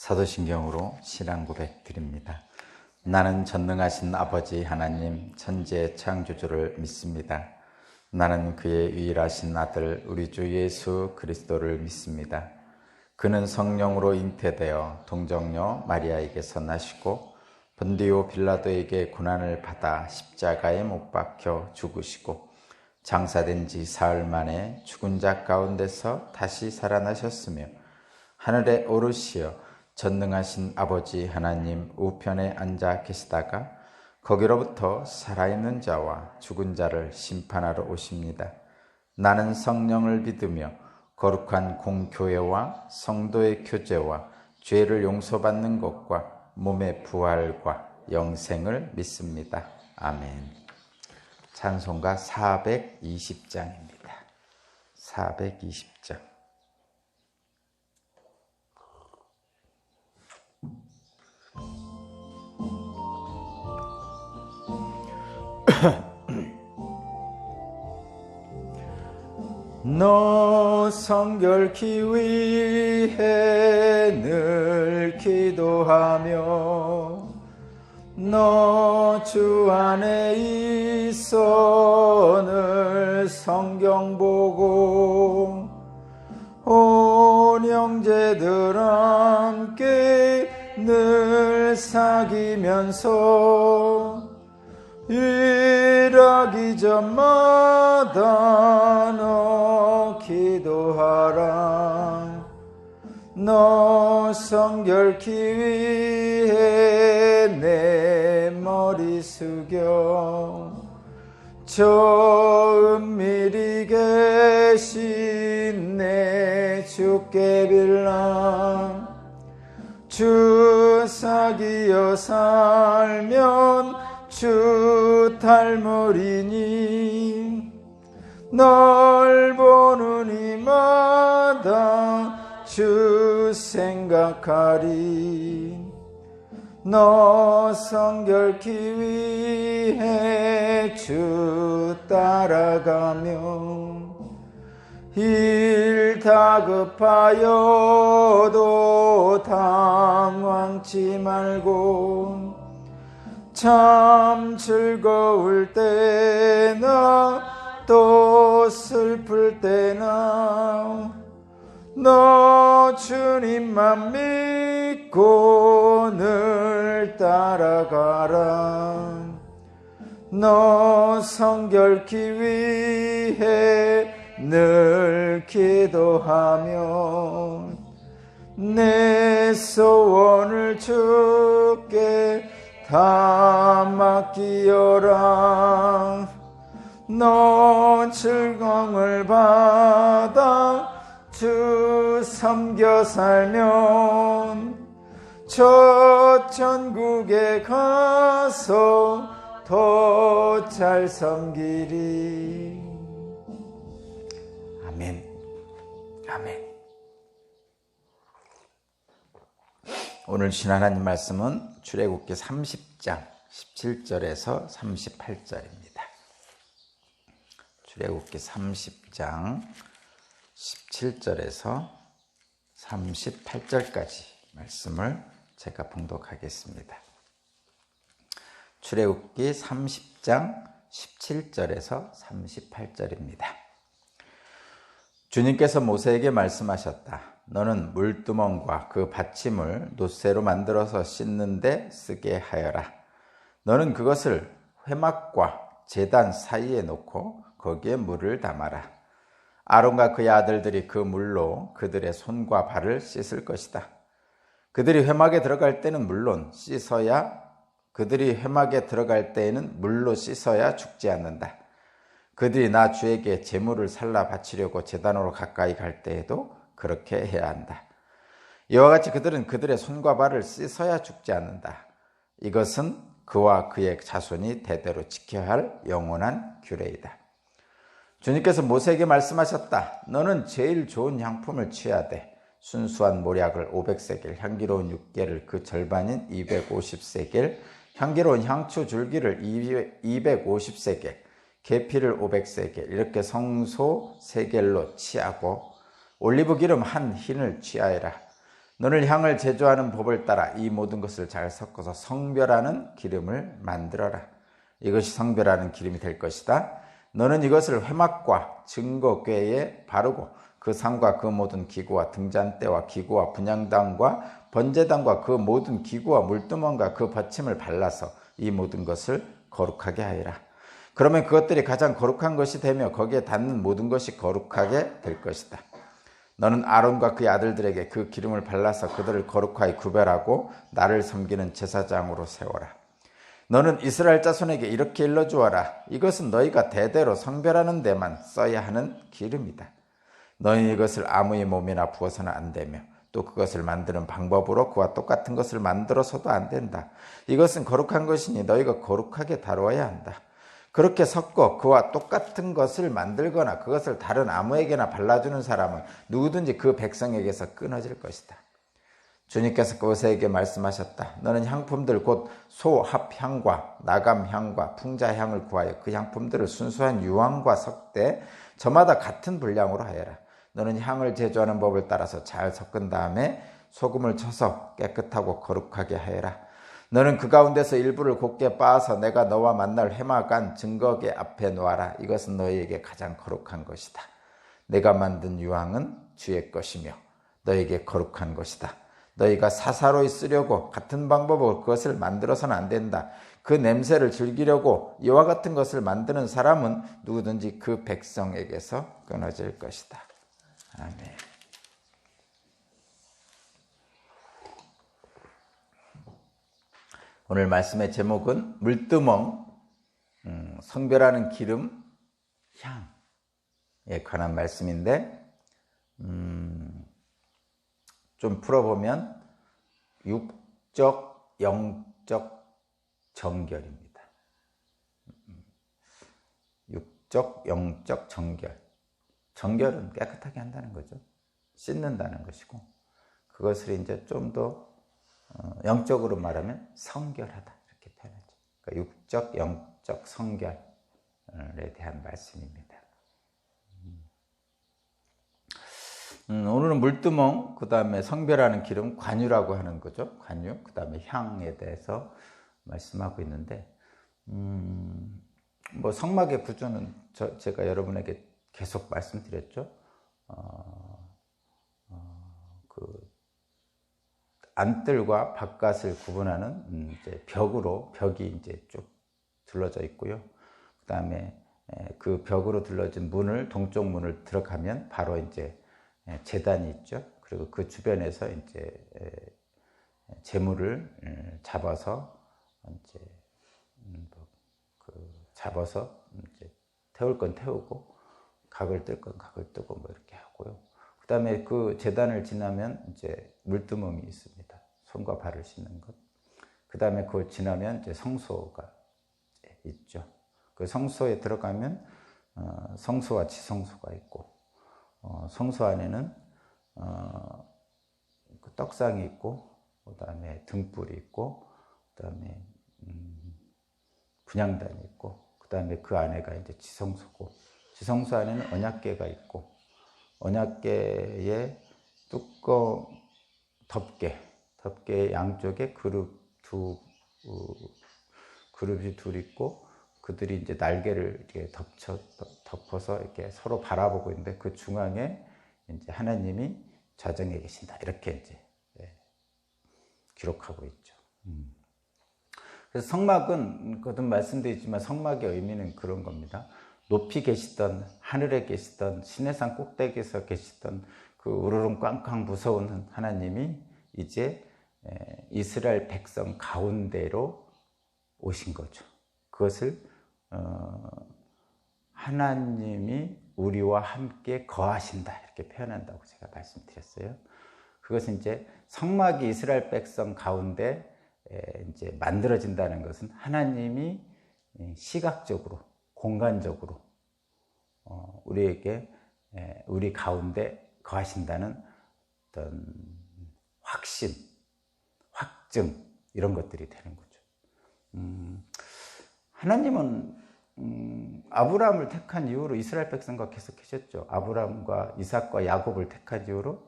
사도신경으로 신앙 고백 드립니다. 나는 전능하신 아버지 하나님 천지의 창조주를 믿습니다. 나는 그의 유일하신 아들 우리 주 예수 그리스도를 믿습니다. 그는 성령으로 잉태되어 동정녀 마리아에게서 나시고 본디오 빌라도에게 고난을 받아 십자가에 못 박혀 죽으시고 장사된 지 사흘 만에 죽은 자 가운데서 다시 살아나셨으며 하늘에 오르시어 전능하신 아버지 하나님 우편에 앉아 계시다가 거기로부터 살아있는 자와 죽은 자를 심판하러 오십니다. 나는 성령을 믿으며 거룩한 공교회와 성도의 교제와 죄를 용서받는 것과 몸의 부활과 영생을 믿습니다. 아멘. 찬송가 420장입니다. 420장. 너 성결케 위해 늘 기도하며 너 주 안에 있어 늘 성경 보고 온 형제들 함께 늘 사귀면서 일하기 전마다 너 기도하라. 너 성결케 위해 내 머리 숙여 저 은밀히 계신 내 주께 빌라. 주 사귀어 살면 주 닮으리니 널 보는 이마다 주 생각하리. 너 성결케 위해 주 따라가며 일 다급하여도 당황치 말고 참 즐거울 때나 또 슬플 때나 너 주님만 믿고 늘 따라가라. 너 성결케 위해 늘 기도하며 내 소원을 주께 다 맡기어라. 너 즐거움을 받아 주 섬겨 살면 저 천국에 가서 더 잘 섬기리. 아멘. 아멘. 오늘 주신 하나님 말씀은 출애굽기 30장 17절에서 38절입니다. 출애굽기 30장 17절에서 38절까지 말씀을 제가 봉독하겠습니다. 출애굽기 30장 17절에서 38절입니다. 주님께서 모세에게 말씀하셨다. 너는 물두멍과 그 받침을 놋새로 만들어서 씻는 데 쓰게 하여라. 너는 그것을 회막과 제단 사이에 놓고 거기에 물을 담아라. 아론과 그의 아들들이 그 물로 그들의 손과 발을 씻을 것이다. 그들이 회막에 들어갈 때는 물론 그들이 회막에 들어갈 때에는 물로 씻어야 죽지 않는다. 그들이 나 주에게 제물을 살라 바치려고 제단으로 가까이 갈 때에도 그렇게 해야 한다. 이와 같이 그들은 그들의 손과 발을 씻어야 죽지 않는다. 이것은 그와 그의 자손이 대대로 지켜야 할 영원한 규례이다. 주님께서 모세에게 말씀하셨다. 너는 제일 좋은 향품을 취해야 돼. 순수한 모략을 500세겔, 향기로운 육개를 그 절반인 250세겔, 향기로운 향초 줄기를 250세겔, 계피를 500세겔, 이렇게 성소 세겔로 취하고 올리브 기름 한 흰을 취하여라. 너는 향을 제조하는 법을 따라 이 모든 것을 잘 섞어서 성별하는 기름을 만들어라. 이것이 성별하는 기름이 될 것이다. 너는 이것을 회막과 증거궤에 바르고 그 상과 그 모든 기구와 등잔대와 기구와 분향단과 번제단과 그 모든 기구와 물두멍과 그 받침을 발라서 이 모든 것을 거룩하게 하여라. 그러면 그것들이 가장 거룩한 것이 되며 거기에 닿는 모든 것이 거룩하게 될 것이다. 너는 아론과 그의 아들들에게 그 기름을 발라서 그들을 거룩하게 구별하고 나를 섬기는 제사장으로 세워라. 너는 이스라엘 자손에게 이렇게 일러주어라. 이것은 너희가 대대로 성별하는 데만 써야 하는 기름이다. 너희 이것을 아무의 몸이나 부어서는 안 되며 또 그것을 만드는 방법으로 그와 똑같은 것을 만들어서도 안 된다. 이것은 거룩한 것이니 너희가 거룩하게 다루어야 한다. 그렇게 섞어 그와 똑같은 것을 만들거나 그것을 다른 아무에게나 발라주는 사람은 누구든지 그 백성에게서 끊어질 것이다. 주님께서 모세에게 말씀하셨다. 너는 향품들 곧 소합향과 나감향과 풍자향을 구하여 그 향품들을 순수한 유황과 섞되 저마다 같은 분량으로 하여라. 너는 향을 제조하는 법을 따라서 잘 섞은 다음에 소금을 쳐서 깨끗하고 거룩하게 하여라. 너는 그 가운데서 일부를 곱게 빻아서 내가 너와 만날 회막안 증거궤 앞에 놓아라. 이것은 너희에게 가장 거룩한 것이다. 내가 만든 유황은 주의 것이며 너희에게 거룩한 것이다. 너희가 사사로이 쓰려고 같은 방법으로 그것을 만들어서는 안 된다. 그 냄새를 즐기려고 이와 같은 것을 만드는 사람은 누구든지 그 백성에게서 끊어질 것이다. 아멘. 오늘 말씀의 제목은 물두멍, 성별하는 기름, 향에 관한 말씀인데 좀 풀어보면 육적, 영적 정결입니다. 육적, 영적 정결. 정결은 깨끗하게 한다는 거죠. 씻는다는 것이고 그것을 이제 좀 더 영적으로 말하면 성결하다 이렇게 표현하죠. 그러니까 육적, 영적 성결에 대한 말씀입니다. 오늘은 물두멍, 그 다음에 성별하는 기름, 관유라고 하는 거죠. 관유, 그 다음에 향에 대해서 말씀하고 있는데 뭐 성막의 구조는 제가 여러분에게 계속 말씀드렸죠. 그 안뜰과 바깥을 구분하는 이제 벽이 이제 쭉 둘러져 있고요. 그 다음에 그 벽으로 둘러진 문을, 동쪽 문을 들어가면 바로 이제 제단이 있죠. 그리고 그 주변에서 이제 제물을 잡아서 이제 이제 태울 건 태우고 각을 뜰 건 각을 뜨고 뭐 이렇게 하고요. 그 다음에 그 제단을 지나면 이제 물두멍이 있습니다. 손과 발을 씻는 것. 그 다음에 그걸 지나면 이제 성소가 있죠. 그 성소에 들어가면 성소와 지성소가 있고, 성소 안에는 그 떡상이 있고, 그 다음에 등불이 있고, 그 다음에 분향단이 있고, 그 다음에 그 안에가 이제 지성소고, 지성소 안에는 언약궤가 있고, 언약궤의 뚜껑 덮개 양쪽에 그룹이 둘 있고, 그들이 이제 날개를 이렇게 덮어서 이렇게 서로 바라보고 있는데 그 중앙에 이제 하나님이 좌정에 계신다 이렇게 이제 기록하고 있죠. 그래서 성막은 거듭 말씀드리지만 성막의 의미는 그런 겁니다. 높이 계시던 하늘에 계시던 신의 산 꼭대기에서 계시던 그 우르릉 꽝꽝 무서운 하나님이 이제 이스라엘 백성 가운데로 오신 거죠. 그것을 하나님이 우리와 함께 거하신다 이렇게 표현한다고 제가 말씀드렸어요. 그것은 이제 성막이 이스라엘 백성 가운데 이제 만들어진다는 것은 하나님이 시각적으로 공간적으로 우리에게 우리 가운데 거하신다는 어떤 확신, 확증 이런 것들이 되는 거죠. 하나님은 아브라함을 택한 이후로 이스라엘 백성과 계속 계셨죠. 아브라함과 이삭과 야곱을 택한 이후로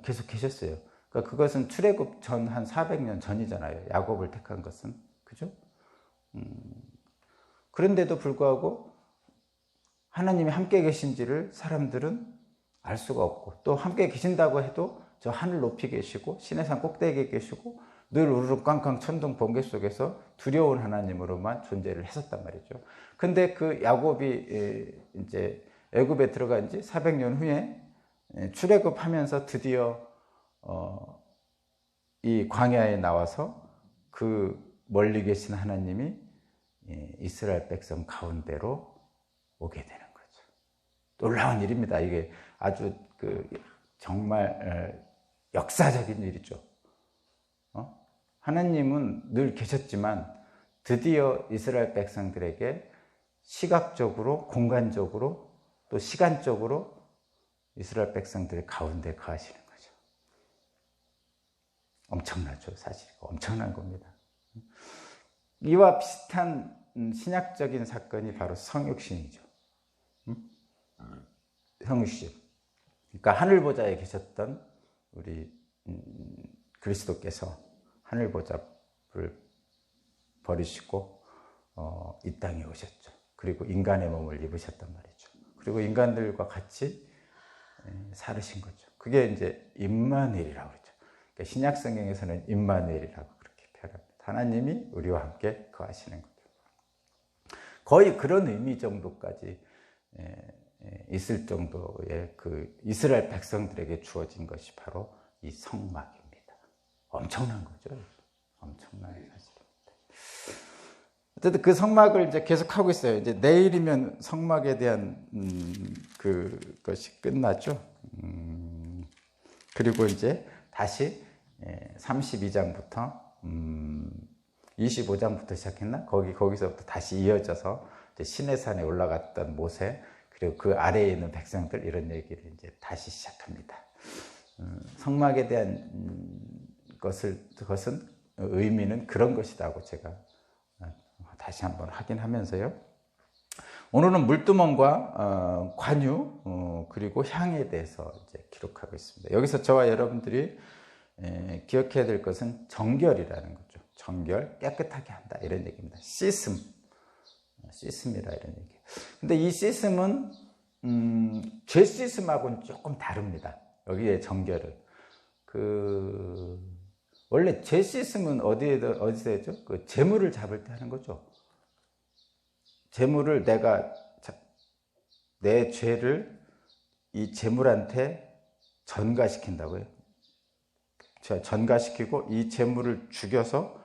계속 계셨어요. 그러니까 그것은 출애굽 전 한 400년 전이잖아요. 야곱을 택한 것은. 그죠? 그런데도 불구하고 하나님이 함께 계신지를 사람들은 알 수가 없고, 또 함께 계신다고 해도 저 하늘 높이 계시고 시내산 꼭대기에 계시고 늘 우르르 꽝꽝 천둥 번개 속에서 두려운 하나님으로만 존재를 했었단 말이죠. 근데 그 야곱이 이제 애굽에 들어간 지 400년 후에 출애굽하면서 드디어 이 광야에 나와서 그 멀리 계신 하나님이 이스라엘 백성 가운데로 오게 되는 거죠. 놀라운 일입니다. 이게 아주 정말 역사적인 일이죠. 하나님은 늘 계셨지만 드디어 이스라엘 백성들에게 시각적으로, 공간적으로, 또 시간적으로 이스라엘 백성들의 가운데 거하시는 거죠. 엄청나죠, 사실. 엄청난 겁니다. 이와 비슷한 신약적인 사건이 바로 성육신이죠. 성육신. 그러니까 하늘보좌에 계셨던 우리 그리스도께서 하늘보좌를 버리시고 이 땅에 오셨죠. 그리고 인간의 몸을 입으셨단 말이죠. 그리고 인간들과 같이 살으신 거죠. 그게 이제 임마누엘이라고 그러죠. 그러니까 신약 성경에서는 임마누엘이라고 그렇게 표현합니다. 하나님이 우리와 함께 거하시는 거죠. 거의 그런 의미 정도까지 있을 정도의 그 이스라엘 백성들에게 주어진 것이 바로 이 성막입니다. 엄청난 거죠. 엄청난 사실입니다. 어쨌든 그 성막을 이제 계속 하고 있어요. 이제 내일이면 성막에 대한 그것이 끝나죠. 그리고 이제 다시 32장부터 25장부터 시작했나? 거기서부터 다시 이어져서 이제 시내산에 올라갔던 모세, 그리고 그 아래에 있는 백성들, 이런 얘기를 이제 다시 시작합니다. 성막에 대한 것은 의미는 그런 것이라고 제가 다시 한번 확인하면서요. 오늘은 물두멍과 관유 그리고 향에 대해서 이제 기록하고 있습니다. 여기서 저와 여러분들이 기억해야 될 것은 정결이라는 거죠. 정결, 깨끗하게 한다, 이런 얘기입니다. 시슴이라 이런 얘기. 근데 이 시슴은 죄 시슴하고는 조금 다릅니다. 여기에 정결은 원래 죄 시슴은 어디서 했죠? 그 재물을 잡을 때 하는 거죠. 재물을 내 죄를 이 재물한테 전가시킨다고요. 전가시키고 이 재물을 죽여서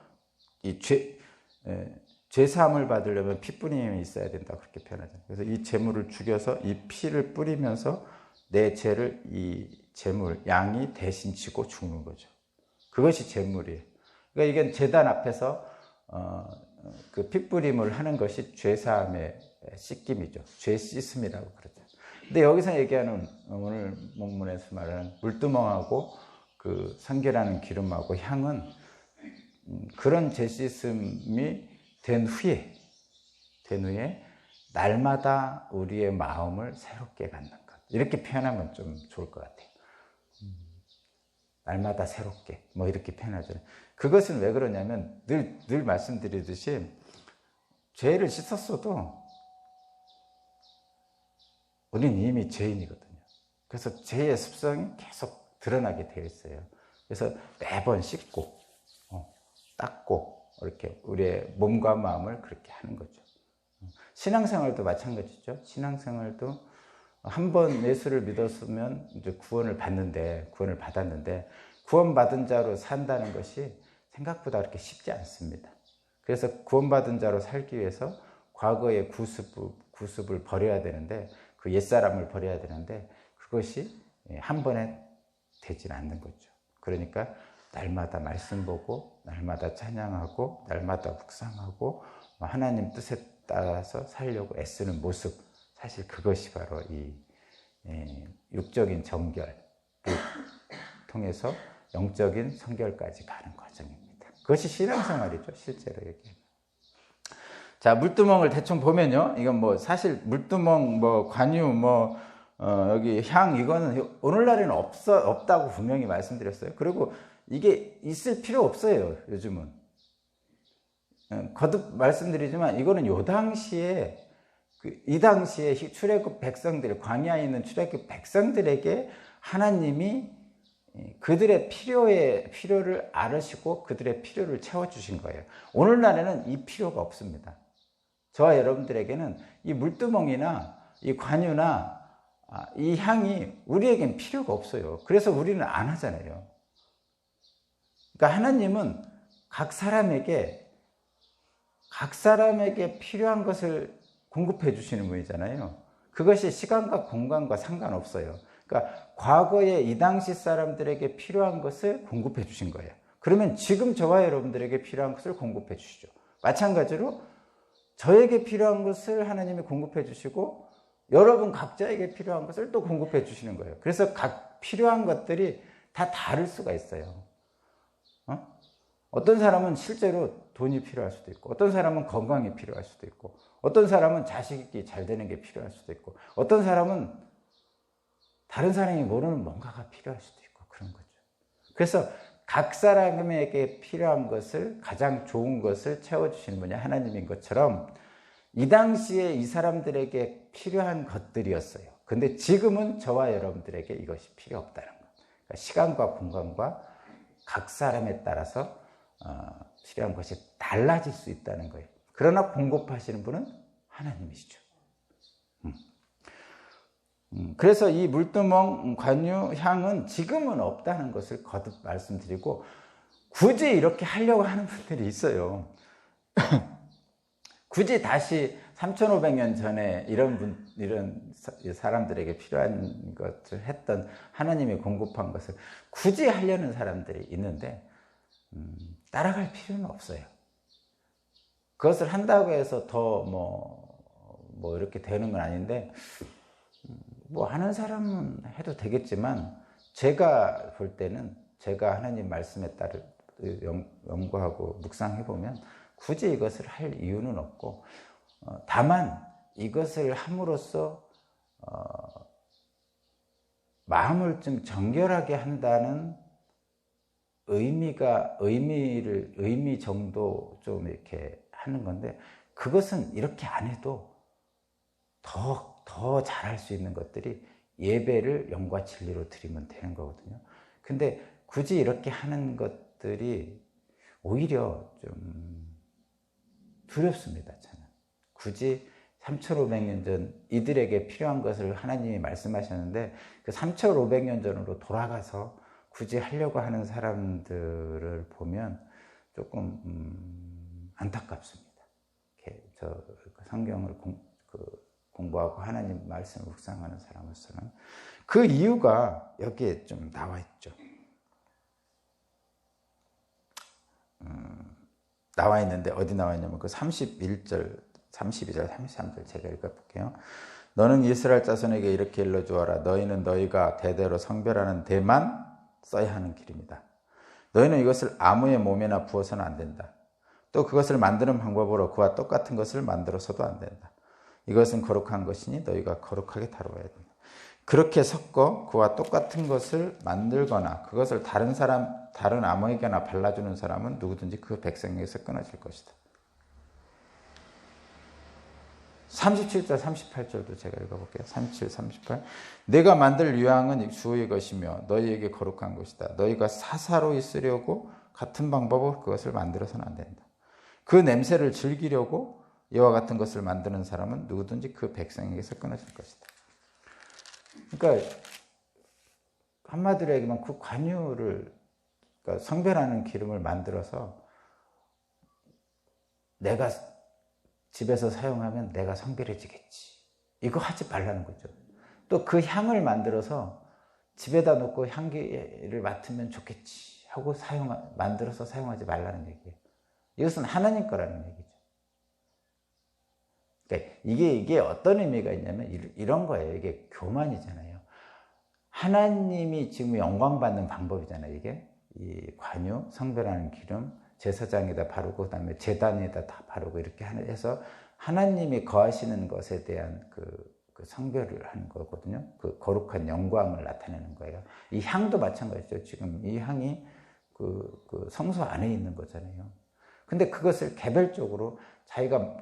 이 죄 사함을 받으려면 피 뿌림이 있어야 된다, 그렇게 표현하잖아요. 그래서 이 재물을 죽여서 이 피를 뿌리면서 내 죄를 이 재물 양이 대신 지고 죽는 거죠. 그것이 재물이에요. 그러니까 이게 제단 앞에서 그 핏부림을 하는 것이 죄사함의 씻김이죠. 죄 씻음이라고 그러죠. 근데 여기서 얘기하는, 오늘 본문에서 말하는 물두멍하고 그 성결하는 기름하고 향은 그런 죄 씻음이 된 후에 날마다 우리의 마음을 새롭게 갖는 것, 이렇게 표현하면 좀 좋을 것 같아요. 날마다 새롭게, 뭐 이렇게 표현하잖아요. 그것은 왜 그러냐면 늘 말씀드리듯이 죄를 씻었어도 우리는 이미 죄인이거든요. 그래서 죄의 습성이 계속 드러나게 되어 있어요. 그래서 매번 씻고 닦고 이렇게 우리의 몸과 마음을 그렇게 하는 거죠. 신앙생활도 마찬가지죠. 신앙생활도 한 번 예수를 믿었으면 이제 구원을 받았는데 구원받은 자로 산다는 것이 생각보다 그렇게 쉽지 않습니다. 그래서 구원받은 자로 살기 위해서 과거의 구습을 버려야 되는데, 그 옛사람을 버려야 되는데 그것이 한 번에 되질 않는 거죠. 그러니까 날마다 말씀 보고, 날마다 찬양하고, 날마다 묵상하고, 하나님 뜻에 따라서 살려고 애쓰는 모습, 사실 그것이 바로 이 육적인 정결을 통해서 영적인 성결까지 가는 과정입니다. 그것이 신앙생활이죠, 실제로 얘기하면. 자, 물두멍을 대충 보면요, 이건 뭐 사실 물두멍, 뭐 관유, 뭐 여기 향 이거는 오늘날에는 없다고 분명히 말씀드렸어요. 그리고 이게 있을 필요 없어요. 요즘은. 거듭 말씀드리지만 이거는 요 당시에 이 당시에 출애굽 백성들, 광야에 있는 출애굽 백성들에게 하나님이 그들의 필요를 알으시고 그들의 필요를 채워주신 거예요. 오늘날에는 이 필요가 없습니다. 저와 여러분들에게는 이 물두멍이나 이 관유나 이 향이 우리에겐 필요가 없어요. 그래서 우리는 안 하잖아요. 그러니까 하나님은 각 사람에게 필요한 것을 공급해 주시는 분이잖아요. 그것이 시간과 공간과 상관없어요. 그러니까 과거에 이 당시 사람들에게 필요한 것을 공급해 주신 거예요. 그러면 지금 저와 여러분들에게 필요한 것을 공급해 주시죠. 마찬가지로 저에게 필요한 것을 하나님이 공급해 주시고 여러분 각자에게 필요한 것을 또 공급해 주시는 거예요. 그래서 각 필요한 것들이 다 다를 수가 있어요. 어떤 사람은 실제로 돈이 필요할 수도 있고, 어떤 사람은 건강이 필요할 수도 있고, 어떤 사람은 자식이 잘 되는 게 필요할 수도 있고, 어떤 사람은 다른 사람이 모르는 뭔가가 필요할 수도 있고, 그런 거죠. 그래서 각 사람에게 필요한 것을, 가장 좋은 것을 채워주시는 분이 하나님인 것처럼 이 당시에 이 사람들에게 필요한 것들이었어요. 근데 지금은 저와 여러분들에게 이것이 필요 없다는 거예요. 그러니까 시간과 공간과 각 사람에 따라서 필요한 것이 달라질 수 있다는 거예요. 그러나 공급하시는 분은 하나님이시죠. 그래서 이 물두멍 관유 향은 지금은 없다는 것을 거듭 말씀드리고, 굳이 이렇게 하려고 하는 분들이 있어요. 굳이 다시 3,500년 전에 이런 사람들에게 필요한 것을 했던 하나님이 공급한 것을 굳이 하려는 사람들이 있는데 따라갈 필요는 없어요. 그것을 한다고 해서 더 뭐 이렇게 되는 건 아닌데, 뭐 하는 사람은 해도 되겠지만, 제가 볼 때는 제가 하나님 말씀에 따라 연구하고 묵상해보면 굳이 이것을 할 이유는 없고, 다만 이것을 함으로써 마음을 좀 정결하게 한다는 의미 정도 좀 이렇게 하는 건데, 그것은 이렇게 안 해도 더 잘할 수 있는 것들이 예배를 영과 진리로 드리면 되는 거거든요. 근데 굳이 이렇게 하는 것들이 오히려 좀 두렵습니다, 저는. 굳이 3,500년 전 이들에게 필요한 것을 하나님이 말씀하셨는데, 그 3,500년 전으로 돌아가서 굳이 하려고 하는 사람들을 보면 조금 안타깝습니다. 저 성경을 공부하고 하나님 말씀을 묵상하는 사람으로서는 그 이유가 여기에 좀 나와 있죠. 나와 있는데 어디 나와 있냐면 그 31절, 32절, 33절 제가 읽어볼게요. 너는 이스라엘 자손에게 이렇게 일러주어라. 너희는 너희가 대대로 성별하는 데만 써야 하는 길입니다. 너희는 이것을 아무의 몸에나 부어서는 안 된다. 또 그것을 만드는 방법으로 그와 똑같은 것을 만들어서도 안 된다. 이것은 거룩한 것이니 너희가 거룩하게 다루어야 된다. 그렇게 섞어 그와 똑같은 것을 만들거나 그것을 다른 아무에게나 발라주는 사람은 누구든지 그 백성에게서 끊어질 것이다. 37절, 38절도 제가 읽어볼게요. 37, 38. 내가 만들 유향은 주의 것이며 너희에게 거룩한 것이다. 너희가 사사로 있으려고 같은 방법으로 그것을 만들어서는 안 된다. 그 냄새를 즐기려고 이와 같은 것을 만드는 사람은 누구든지 그 백성에게서 끊어질 것이다. 그러니까 한마디로 얘기하면 그 관유를, 그러니까 성별하는 기름을 만들어서 내가 집에서 사용하면 내가 성별해지겠지, 이거 하지 말라는 거죠. 또 그 향을 만들어서 집에다 놓고 향기를 맡으면 좋겠지 하고 만들어서 사용하지 말라는 얘기예요. 이것은 하나님 거라는 얘기죠. 그러니까 이게 어떤 의미가 있냐면 이런 거예요. 이게 교만이잖아요. 하나님이 지금 영광 받는 방법이잖아요. 이게 이 관유, 성별하는 기름, 제사장에다 바르고 그다음에 제단에다 다 바르고 이렇게 해서 하나님이 거하시는 것에 대한 그 그 성별을 하는 거거든요. 그 거룩한 영광을 나타내는 거예요. 이 향도 마찬가지죠. 지금 이 향이 그 성소 안에 있는 거잖아요. 근데 그것을 개별적으로 자기가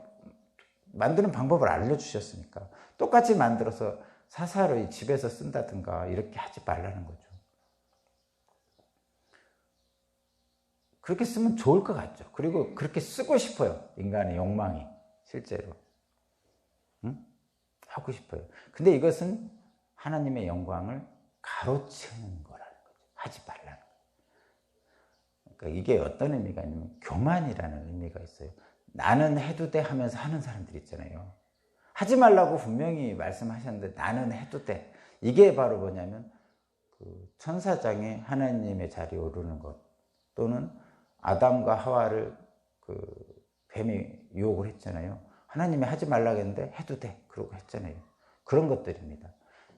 만드는 방법을 알려주셨으니까 똑같이 만들어서 사사로이 집에서 쓴다든가 이렇게 하지 말라는 거죠. 그렇게 쓰면 좋을 것 같죠. 그리고 그렇게 쓰고 싶어요. 인간의 욕망이 실제로. 응? 하고 싶어요. 근데 이것은 하나님의 영광을 가로채는 거라는 거죠. 하지 말라는 거예요. 그러니까 이게 어떤 의미가 있냐면 교만이라는 의미가 있어요. 나는 해도 돼 하면서 하는 사람들 있잖아요. 하지 말라고 분명히 말씀하셨는데 나는 해도 돼. 이게 바로 뭐냐면 그 천사장에 하나님의 자리에 오르는 것, 또는 아담과 하와를 그 뱀이 유혹을 했잖아요. 하나님이 하지 말라고 했는데 해도 돼. 그러고 했잖아요. 그런 것들입니다.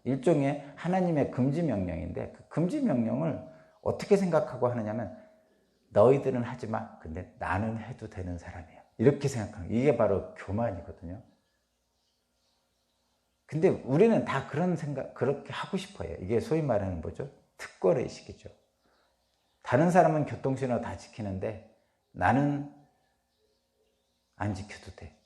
일종의 하나님의 금지 명령인데 그 금지 명령을 어떻게 생각하고 하느냐면 너희들은 하지 마. 근데 나는 해도 되는 사람이야. 이렇게 생각하는 거예요. 이게 바로 교만이거든요. 근데 우리는 다 그런 생각, 그렇게 하고 싶어요. 이게 소위 말하는 뭐죠? 특권의식이죠. 다른 사람은 교통신호 다 지키는데 나는 안 지켜도 돼.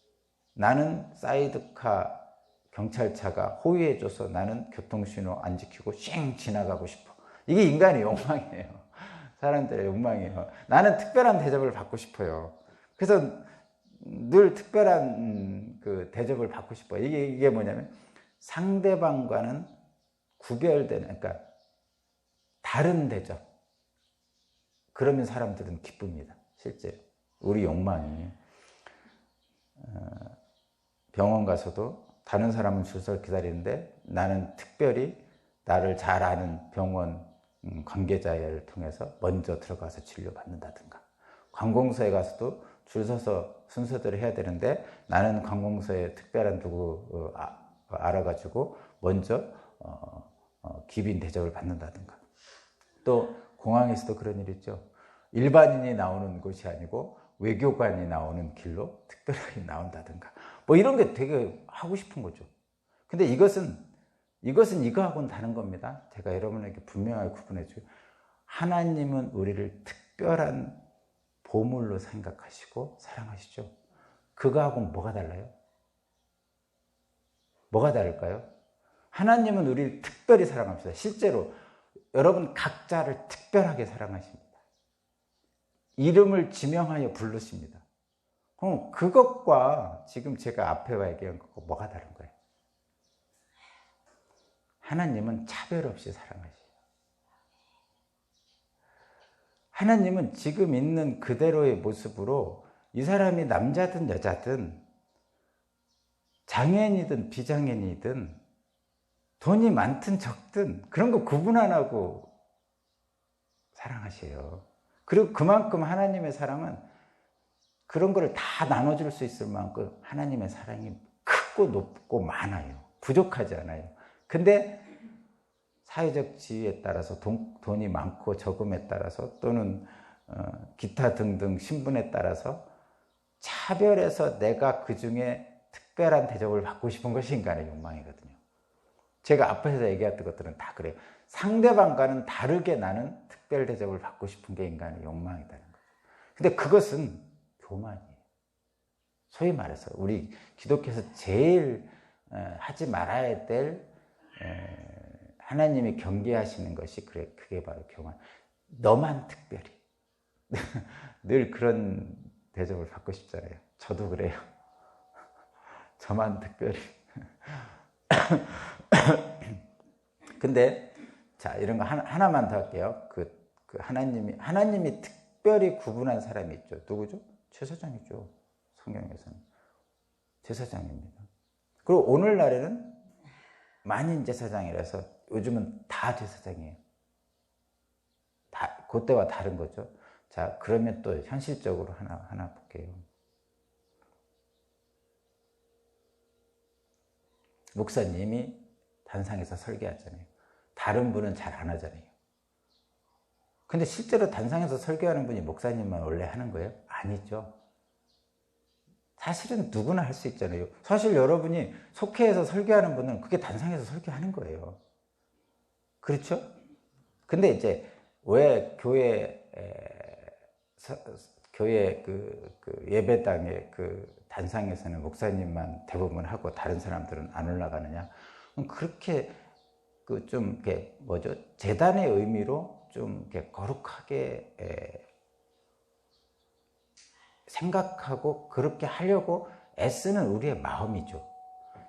나는 사이드카 경찰차가 호위해줘서 나는 교통신호 안 지키고 쉥 지나가고 싶어. 이게 인간의 욕망이에요. 사람들의 욕망이에요. 나는 특별한 대접을 받고 싶어요. 그래서 늘 특별한 그 대접을 받고 싶어요. 이게 뭐냐면 상대방과는 구별되는, 그러니까 다른 대접. 그러면 사람들은 기쁩니다. 실제로. 우리 욕망이. 병원 가서도 다른 사람은 줄 서 기다리는데 나는 특별히 나를 잘 아는 병원 관계자를 통해서 먼저 들어가서 진료받는다든가, 관공서에 가서도 줄 서서 순서대로 해야 되는데 나는 관공서에 특별한 누구 알아가지고 먼저 기빈 대접을 받는다든가, 또 공항에서도 그런 일이 있죠. 일반인이 나오는 곳이 아니고 외교관이 나오는 길로 특별하게 나온다든가, 뭐 이런 게 되게 하고 싶은 거죠. 근데 이것은 이거하고는 다른 겁니다. 제가 여러분에게 분명하게 구분해줘요. 하나님은 우리를 특별한 보물로 생각하시고 사랑하시죠. 그거하고는 뭐가 달라요? 뭐가 다를까요? 하나님은 우리를 특별히 사랑합니다. 실제로 여러분 각자를 특별하게 사랑하십니다. 이름을 지명하여 부르십니다. 그럼 그것과 지금 제가 앞에 얘기한 것과 뭐가 다른 거예요? 하나님은 차별 없이 사랑하시죠. 하나님은 지금 있는 그대로의 모습으로 이 사람이 남자든 여자든 장애인이든 비장애인이든 돈이 많든 적든 그런 거 구분 안 하고 사랑하세요. 그리고 그만큼 하나님의 사랑은 그런 거를 다 나눠줄 수 있을 만큼 하나님의 사랑이 크고 높고 많아요. 부족하지 않아요. 근데 사회적 지위에 따라서 돈이 많고 적음에 따라서 또는 기타 등등 신분에 따라서 차별해서 내가 그 중에 특별한 대접을 받고 싶은 것이 인간의 욕망이거든요. 제가 앞에서 얘기했던 것들은 다 그래요. 상대방과는 다르게 나는 특별 대접을 받고 싶은 게 인간의 욕망이라는 거죠. 근데 그것은 교만이에요. 소위 말해서 우리 기독교에서 제일 하지 말아야 될 하나님이 경계하시는 것이 그게 바로 교만. 너만 특별히. 늘 그런 대접을 받고 싶잖아요. 저도 그래요. 저만 특별히. 근데 자, 이런 거 하나만 더 할게요. 하나님이 특별히 구분한 사람이 있죠. 누구죠? 제사장이죠. 성경에서는 제사장입니다. 그리고 오늘날에는 만인 제사장이라서 요즘은 다 제사장이에요. 그때와 다른 거죠. 자, 그러면 또 현실적으로 하나 볼게요. 목사님이 단상에서 설교하잖아요. 다른 분은 잘 안 하잖아요. 근데 실제로 단상에서 설교하는 분이 목사님만 원래 하는 거예요? 아니죠. 사실은 누구나 할 수 있잖아요. 사실 여러분이 속회에서 설교하는 분은 그게 단상에서 설교하는 거예요. 그렇죠? 근데 이제 왜 교회 그 예배당의 그 단상에서는 목사님만 대부분 하고 다른 사람들은 안 올라가느냐? 그렇게 그 좀 이렇게 뭐죠? 제단의 의미로 좀 이렇게 거룩하게 생각하고 그렇게 하려고 애쓰는 우리의 마음이죠.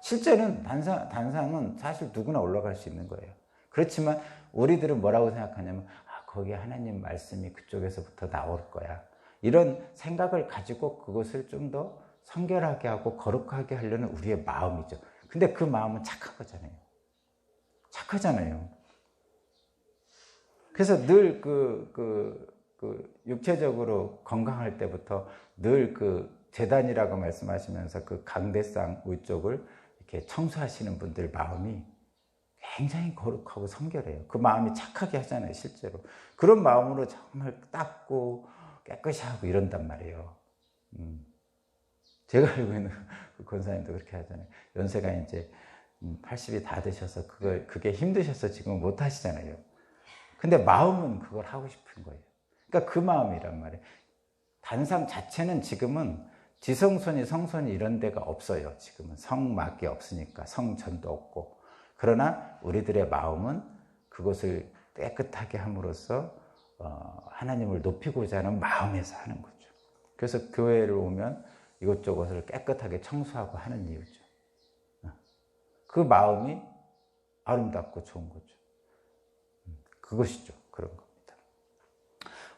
실제는 단상은 사실 누구나 올라갈 수 있는 거예요. 그렇지만 우리들은 뭐라고 생각하냐면 거기에 하나님 말씀이 그쪽에서부터 나올 거야. 이런 생각을 가지고 그것을 좀 더 성결하게 하고 거룩하게 하려는 우리의 마음이죠. 근데 그 마음은 착한 거잖아요. 착하잖아요. 그래서 늘 육체적으로 건강할 때부터 늘 그 제단이라고 말씀하시면서 그 강대상 위쪽을 이렇게 청소하시는 분들 마음이 굉장히 거룩하고 성결해요. 그 마음이 착하게 하잖아요, 실제로. 그런 마음으로 정말 닦고 깨끗이 하고 이런단 말이에요. 제가 알고 있는 그 권사님도 그렇게 하잖아요. 연세가 이제 80이 다 되셔서 그게 힘드셔서 지금 못 하시잖아요. 근데 마음은 그걸 하고 싶은 거예요. 그러니까 그 마음이란 말이에요. 단상 자체는 지금은 지성소니 성소니 이런 데가 없어요. 지금은 성막이 없으니까 성전도 없고. 그러나 우리들의 마음은 그것을 깨끗하게 함으로써 하나님을 높이고자 하는 마음에서 하는 거죠. 그래서 교회를 오면 이것저것을 깨끗하게 청소하고 하는 이유죠. 그 마음이 아름답고 좋은 거죠. 그것이죠. 그런 겁니다.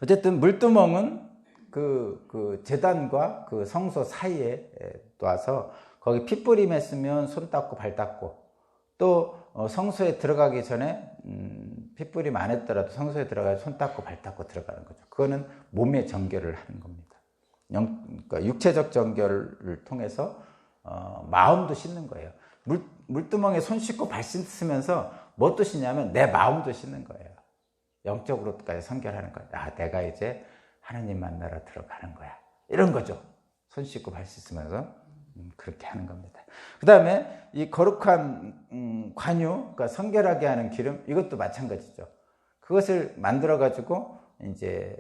어쨌든 물두멍은 그 제단과 그 성소 사이에 놔서 거기 핏부림 했으면 손 닦고 발 닦고 또 성소에 들어가기 전에 핏부림 안 했더라도 성소에 들어가서 손 닦고 발 닦고 들어가는 거죠. 그거는 몸의 정결을 하는 겁니다. 그러니까 육체적 정결을 통해서 마음도 씻는 거예요. 물두멍에 손 씻고 발 씻으면서 뭐 뜻이냐면 내 마음도 씻는 거예요. 영적으로까지 성결하는 거예요. 내가 이제 하나님 만나러 들어가는 거야. 이런 거죠. 손 씻고 발 씻으면서 그렇게 하는 겁니다. 그 다음에 이 거룩한 관유, 그러니까 성결하게 하는 기름, 이것도 마찬가지죠. 그것을 만들어가지고 이제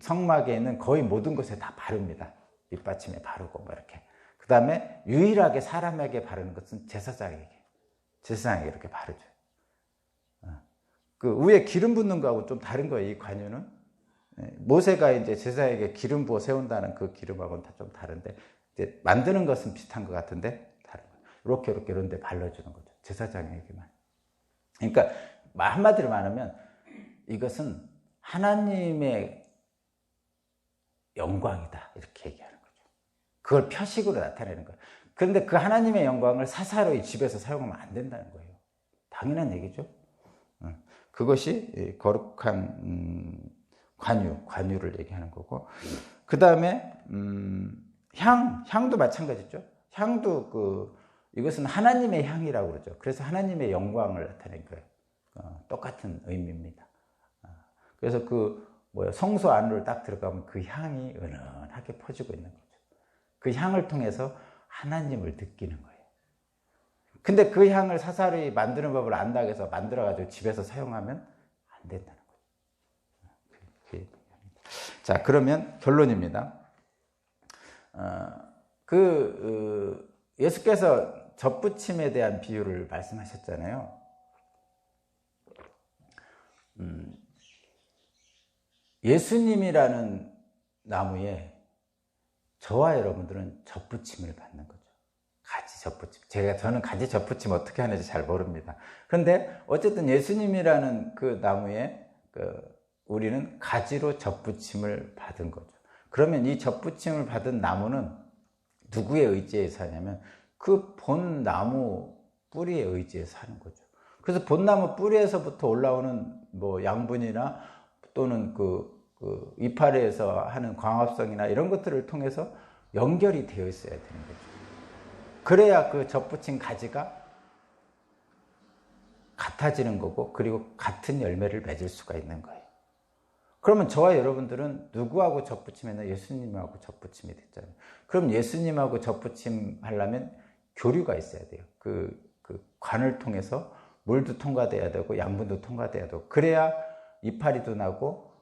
성막에 있는 거의 모든 곳에 다 바릅니다. 밑받침에 바르고 뭐 이렇게. 그 다음에 유일하게 사람에게 바르는 것은 제사장에게 이렇게 바르죠. 그 위에 기름 붓는 거하고 좀 다른 거예요. 이 관유는 모세가 이제 제사에게 기름 부어 세운다는 그 기름하고는 다 좀 다른데 이제 만드는 것은 비슷한 것 같은데 다른 거예요. 이렇게 이런 데 발라주는 거죠. 제사장에게만. 그러니까 한마디로 말하면 이것은 하나님의 영광이다 이렇게 얘기하는 거죠. 그걸 표식으로 나타내는 거예요. 그런데 그 하나님의 영광을 사사로이 집에서 사용하면 안 된다는 거예요. 당연한 얘기죠. 그것이 거룩한 관유를 얘기하는 거고, 그 다음에 향도 마찬가지죠. 향도 이것은 하나님의 향이라고 그러죠. 그래서 하나님의 영광을 나타낸 거예요. 똑같은 의미입니다. 그래서 성소 안으로 딱 들어가면 그 향이 은은하게 퍼지고 있는 거죠. 그 향을 통해서 하나님을 느끼는 거예요. 근데 그 향을 사사로이 만드는 법을 안다고 해서 만들어가지고 집에서 사용하면 안 된다는 거죠. 자, 그러면 결론입니다. 예수께서 젖붙임에 대한 비유를 말씀하셨잖아요. 예수님이라는 나무에 저와 여러분들은 젖붙임을 받는 거죠. 가지 젖붙임. 저는 가지 젖붙임 어떻게 하는지 잘 모릅니다. 그런데 어쨌든 예수님이라는 그 나무에 우리는 가지로 젖붙임을 받은 거죠. 그러면 이 젖붙임을 받은 나무는 누구의 의지에 사냐면 그 본 나무 뿌리의 의지에 사는 거죠. 그래서 본 나무 뿌리에서부터 올라오는 양분이나 또는 이파리에서 하는 광합성이나 이런 것들을 통해서 연결이 되어 있어야 되는 거죠. 그래야 그 젖붙인 가지가 같아지는 거고, 그리고 같은 열매를 맺을 수가 있는 거예요. 그러면 저와 여러분들은 누구하고 접붙임했나? 예수님하고 접붙임이 됐잖아요. 그럼 예수님하고 접붙임 하려면 교류가 있어야 돼요. 그 관을 통해서 물도 통과돼야 되고 양분도 통과돼야 되고, 그래야 이파리도 나고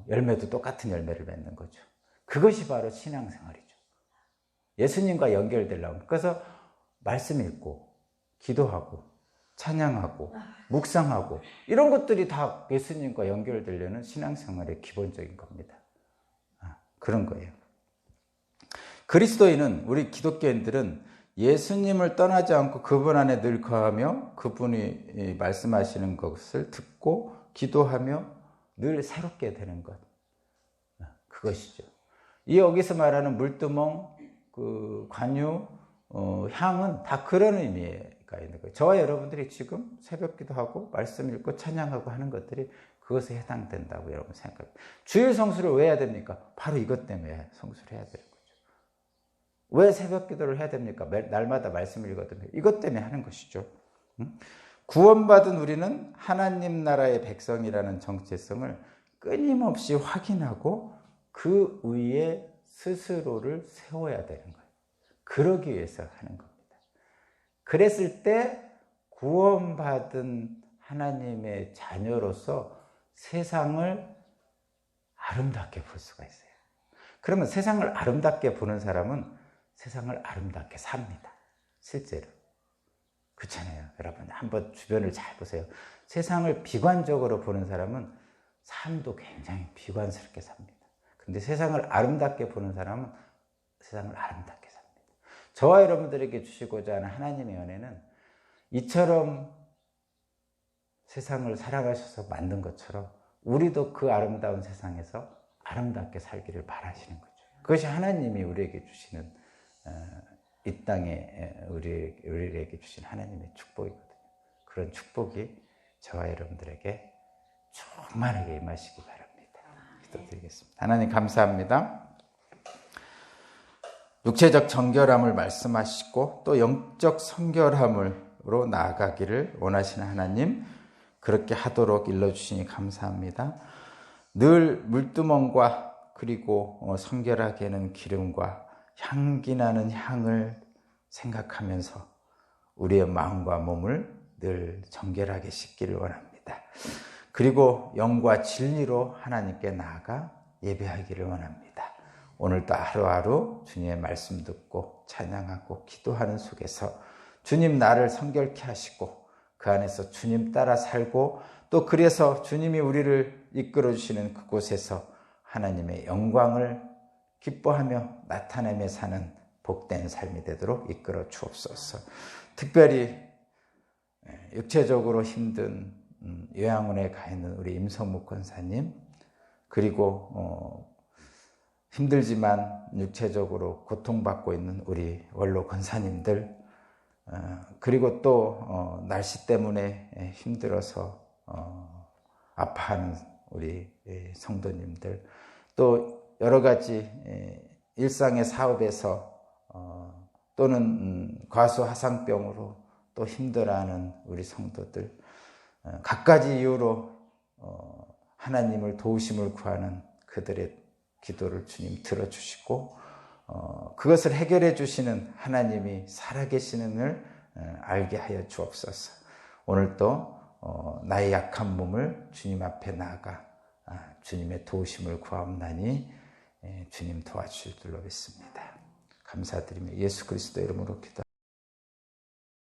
열매도 똑같은 열매를 맺는 거죠. 그것이 바로 신앙생활이죠. 예수님과 연결되려면. 그래서 말씀 읽고 기도하고 찬양하고 묵상하고 이런 것들이 다 예수님과 연결되려는 신앙생활의 기본적인 겁니다. 그런 거예요. 그리스도인은, 우리 기독교인들은 예수님을 떠나지 않고 그분 안에 늘 거하며 그분이 말씀하시는 것을 듣고 기도하며 늘 새롭게 되는 것, 그것이죠. 이 여기서 말하는 물두멍, 그 관유, 향은 다 그런 의미가 있는 거예요. 저와 여러분들이 지금 새벽기도 하고 말씀 읽고 찬양하고 하는 것들이 그것에 해당된다고 여러분 생각합니다. 주일 성수를 왜 해야 됩니까? 바로 이것 때문에 성수를 해야 되는 거죠. 왜 새벽기도를 해야 됩니까? 날마다 말씀을 읽어야 됩니까? 이것 때문에 하는 것이죠. 구원받은 우리는 하나님 나라의 백성이라는 정체성을 끊임없이 확인하고 그 위에 스스로를 세워야 되는 거예요. 그러기 위해서 하는 겁니다. 그랬을 때 구원받은 하나님의 자녀로서 세상을 아름답게 볼 수가 있어요. 그러면 세상을 아름답게 보는 사람은 세상을 아름답게 삽니다. 실제로. 그렇잖아요. 여러분 한번 주변을 잘 보세요. 세상을 비관적으로 보는 사람은 삶도 굉장히 비관스럽게 삽니다. 근데 세상을 아름답게 보는 사람은 세상을 아름답게 삽니다. 저와 여러분들에게 주시고자 하는 하나님의 은혜는 이처럼 세상을 사랑하셔서 만든 것처럼 우리도 그 아름다운 세상에서 아름답게 살기를 바라시는 거죠. 그것이 하나님이 우리에게 주시는, 이 땅에 우리에게 주신 하나님의 축복이거든요. 그런 축복이 저와 여러분들에게 충만하게 임하시기 바랍니다. 기도드리겠습니다. 하나님 감사합니다. 육체적 정결함을 말씀하시고 또 영적 성결함으로 나아가기를 원하시는 하나님, 그렇게 하도록 일러주시니 감사합니다. 늘 물두멍과 그리고 성결하게 하는 기름과 향기 나는 향을 생각하면서 우리의 마음과 몸을 늘 정결하게 씻기를 원합니다. 그리고 영과 진리로 하나님께 나아가 예배하기를 원합니다. 오늘도 하루하루 주님의 말씀 듣고 찬양하고 기도하는 속에서 주님 나를 성결케 하시고 그 안에서 주님 따라 살고 또 그래서 주님이 우리를 이끌어 주시는 그곳에서 하나님의 영광을 기뻐하며 나타내며 사는 복된 삶이 되도록 이끌어 주옵소서. 특별히 육체적으로 힘든 요양원에 가 있는 우리 임성묵 권사님, 그리고 힘들지만 육체적으로 고통받고 있는 우리 원로 권사님들, 그리고 또 날씨 때문에 힘들어서 아파하는 우리 성도님들, 또 여러 가지 일상의 사업에서 또는 과수화상병으로 또 힘들어하는 우리 성도들, 갖가지 이유로 하나님을 도우심을 구하는 그들의 기도를 주님 들어주시고 그것을 해결해 주시는 하나님이 살아계시는을 알게 하여 주옵소서. 오늘도 나의 약한 몸을 주님 앞에 나아가 주님의 도우심을 구하옵나니 주님 도와주실 줄로 믿습니다. 감사드리며 예수 그리스도 이름으로 기도합니다.